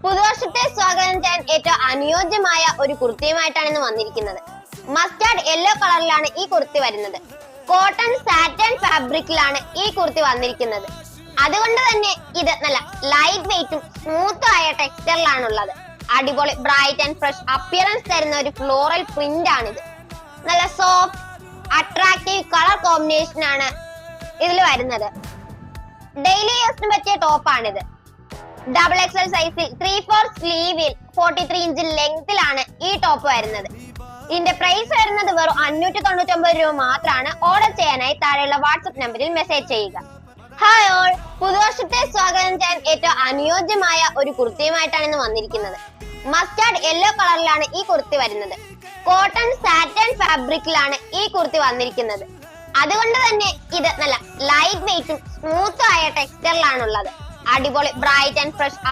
പുതുവർഷത്തെ സ്വാഗതം ചെയ്യാൻ ഏറ്റവും അനുയോജ്യമായ ഒരു കുർത്തിയുമായിട്ടാണ് ഇന്ന് വന്നിരിക്കുന്നത്. മസ്റ്റാർഡ് യെല്ലോ കളറിലാണ് ഈ കുർത്തി വരുന്നത്. കോട്ടൺ സാറ്റൻ ഫാബ്രിക്കിലാണ് ഈ കുർത്തി വന്നിരിക്കുന്നത്. അതുകൊണ്ട് തന്നെ ഇത് നല്ല ലൈറ്റ് വെയിറ്റും സ്മൂത്തും ആയ ടെക്സ്ചറിലാണുള്ളത്. അടിപൊളി ബ്രൈറ്റ് ആൻഡ് ഫ്രഷ് അപ്പിയറൻസ് തരുന്ന ഒരു ഫ്ലോറൽ പ്രിന്റ് ആണിത്. നല്ല സോഫ്റ്റ് അട്രാക്റ്റീവ് കളർ കോമ്പിനേഷൻ ആണ് ഇതിൽ വരുന്നത്. ഡെയിലി യൂസിന് പറ്റിയ ടോപ്പാണിത്. ഡബിൾ എക്സൽ സൈസിൽ 3/4 സ്ലീവിൽ 43 ഇഞ്ച് ലെങ്തിലാണ് ഈ ടോപ്പ് വരുന്നത്. ഇതിന്റെ പ്രൈസ് വരുന്നത് വെറും 599 രൂപ മാത്രമാണ്. ഓർഡർ ചെയ്യാനായി താഴെയുള്ള വാട്സ്ആപ്പ് നമ്പറിൽ മെസ്സേജ് ചെയ്യുക. ഹായ് ഓൾ, പുതുവർഷത്തെ സ്വാഗതം ചെയ്യാൻ ഏറ്റവും അനുയോജ്യമായ ഒരു കുർത്തിയുമായിട്ടാണ് ഇന്ന് വന്നിരിക്കുന്നത്. മസ്റ്റാർഡ് യെല്ലോ കളറിലാണ് ഈ കുർത്തി വരുന്നത്. കോട്ടൺ സാറ്റൻ ഫാബ്രിക്കിലാണ് ഈ കുർത്തി വന്നിരിക്കുന്നത്. അതുകൊണ്ട് തന്നെ ഇത് നല്ല ലൈറ്റ് വെയിറ്റും സ്മൂത്തും ആയ ടെക്സ്ചറിലാണുള്ളത്. അടിപൊളി ബ്രൈറ്റ് ആൻഡ് ഫ്രഷ്